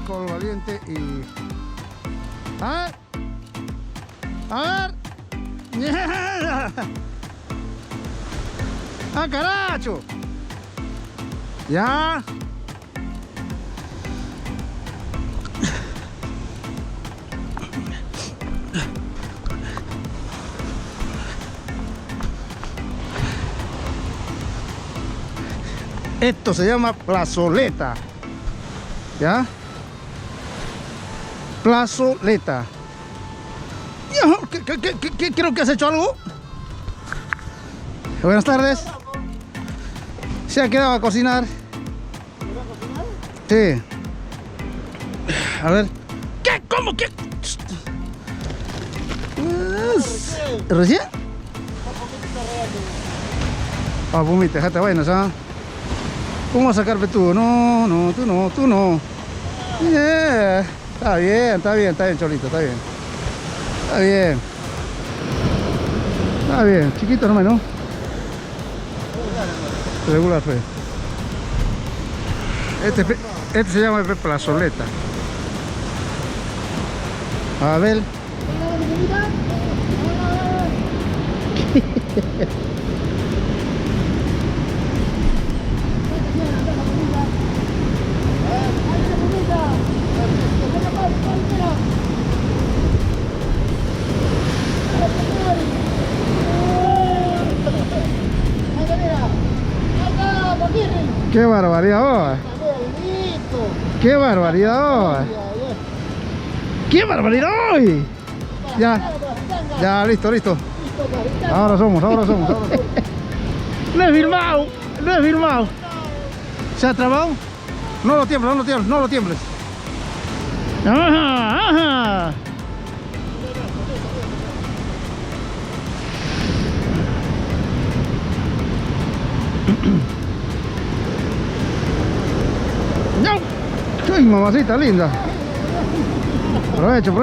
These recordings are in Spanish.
Col valiente y... A ver. A ver. ¡Mierda! ¡Ah, caracho! Ya. Esto se llama plazoleta. ¿Ya? Plazoleta. ¿Qué creo que has hecho algo? Buenas tardes. Se ha quedado a cocinar. Sí. A ver. ¿Qué? ¿Cómo? ¿Qué? ¿Recién? Ah, vomita, déjate vainas, ¿ah? ¿Cómo vas a sacarme tú? No, no, tú no. Yeah. Está bien, Cholito, está bien. Está bien, chiquito nomás, ¿no? Regular fe. Este se llama plazoleta. A ver. ¡Qué barbaridad hoy! ¡Qué barbaridad hoy! ¡Qué barbaridad hoy! Ya, listo. Ahora somos. No he filmado. ¿Se ha trabado? No lo tiembles. Ajá. ¡Ay, mamacita linda! Provecho.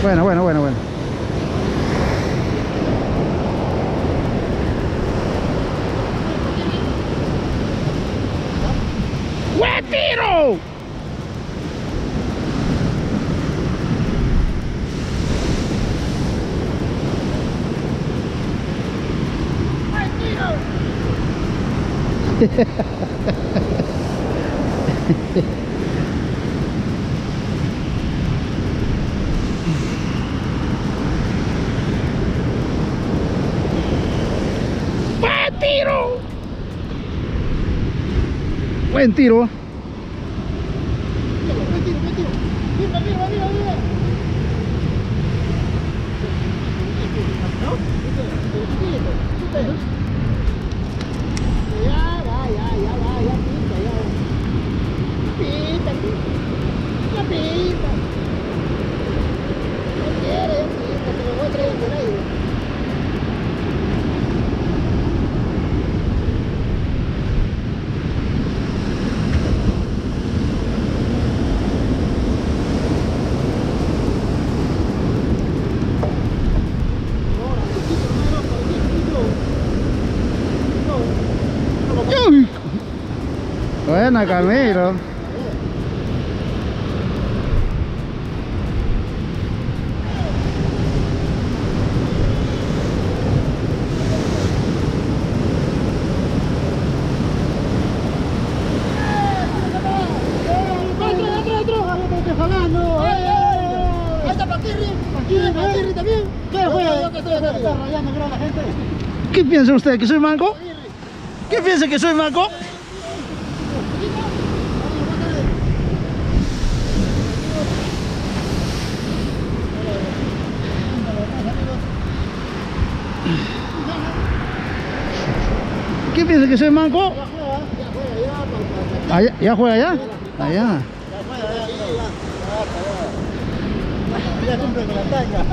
Bueno. ¡Buen tiro! Buen tiro. Buena, Camilo. ¿Qué piensa usted? ¿Que soy manco? ¿Qué piensa que soy manco? ¿Qué piensa que soy manco? ¿Ya juega ya? Allá. Ya cumple con la tanga.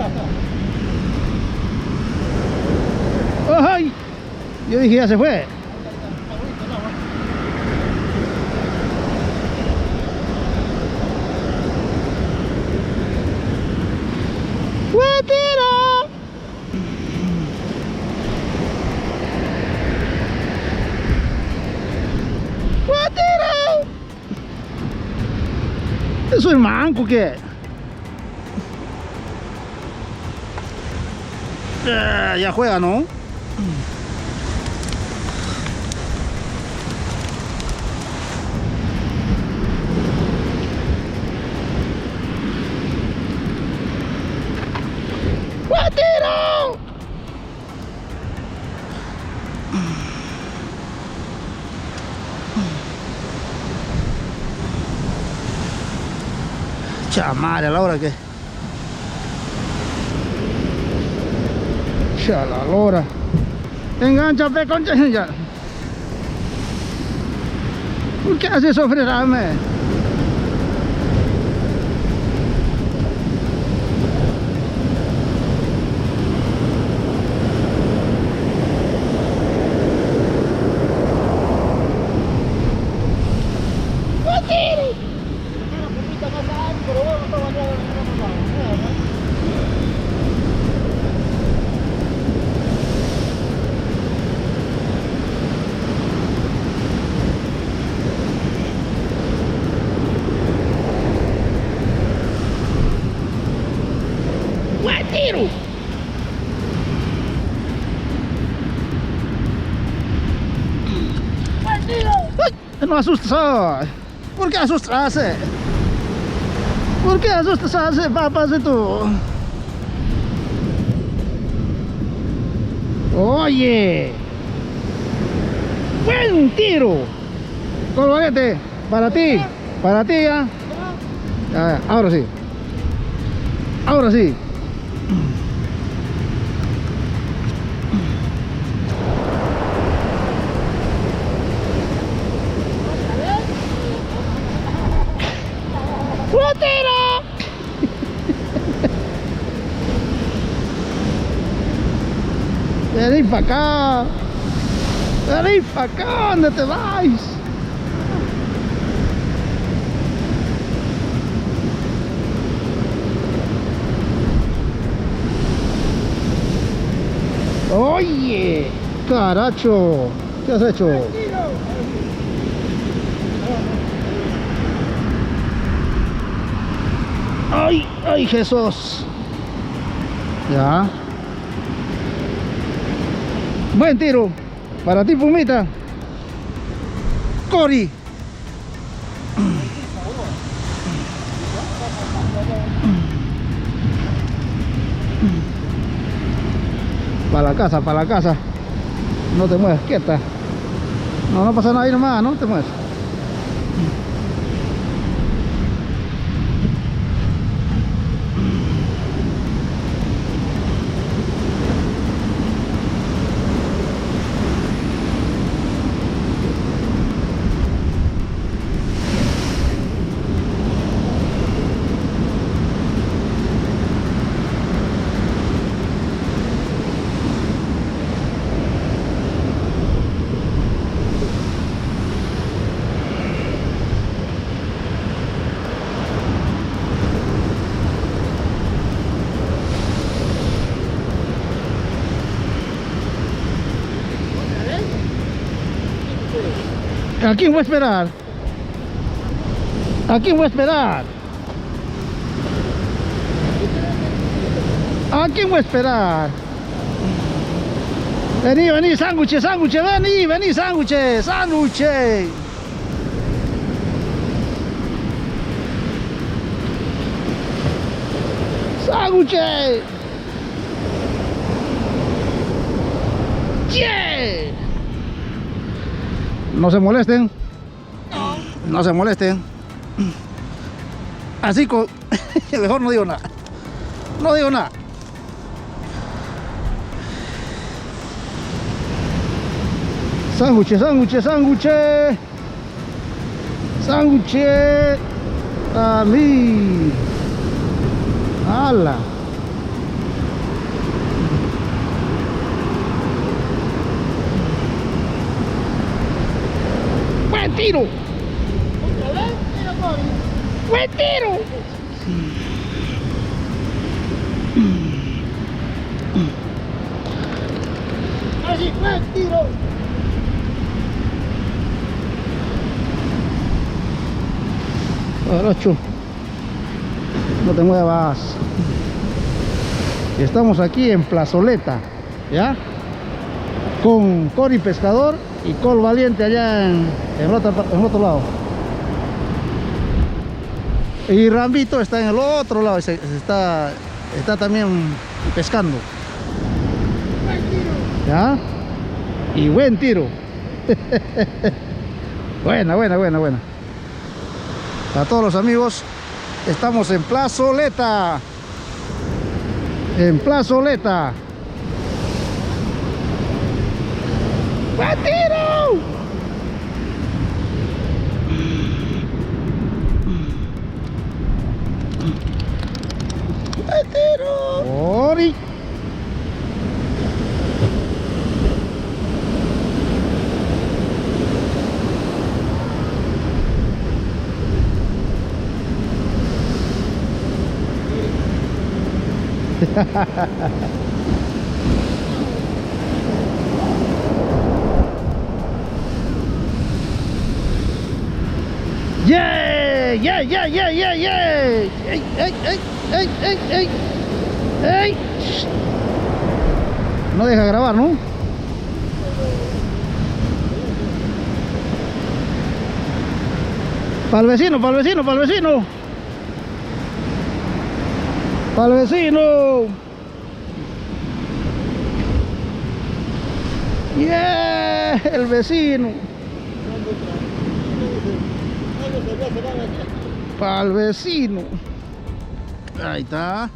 ¡Ay! Yo dije, ya se fue. ¡Woo! Eso es manco, ¿qué? Ya juega, ¿no? ¡Guatiro! Chamare, a la hora que... Ya la lora. Engánchate, concha. Ya. ¿Por qué haces sofrerame? No asustas. ¿Por qué asustarse? ¿Por qué asustarse, papas de tú? Oye, buen tiro. Colorete, para ti ya. Ya, ahora sí. Ahora sí. ¡Tiro! Vení para acá. Vení para acá, ¿dónde te vais? Oye, caracho, ¿qué has hecho? Ay, ay, Jesús. Ya. Buen tiro. Para ti, Pumita. Cori. Para la casa, para la casa. No te mueves, quieta. No, no pasa nada ahí nomás, no te mueves. ¿A quién voy a esperar? ¿A quién voy a esperar? ¿A quién voy a esperar? Vení, vení, sándwich, sándwich, vení, vení, sándwich, sándwich. Sándwich. Yeah. No se molesten. No se molesten. Así con... Mejor no digo nada. No digo nada. Sándwich, sándwich, sándwich. Sándwich. Ali. Ala. Buen tiro. Buen tiro. Así, buen tiro. Caracho. No te muevas. Estamos aquí en Plazoleta, ¿ya? Con Cori Pescador y Col Valiente allá en otro lado. Y Rambito está en el otro lado, está también pescando. ¿Ya? Y buen tiro. Buena. A todos los amigos, estamos en Plazoleta. En Plazoleta. ¡Buen tiro! ¡Buen tiro! ¡Ori! ¡Yeah! ¡Ey! No deja grabar, ¿no? Para el vecino. ¡Yeah! El vecino. Para el vecino. Ahí está.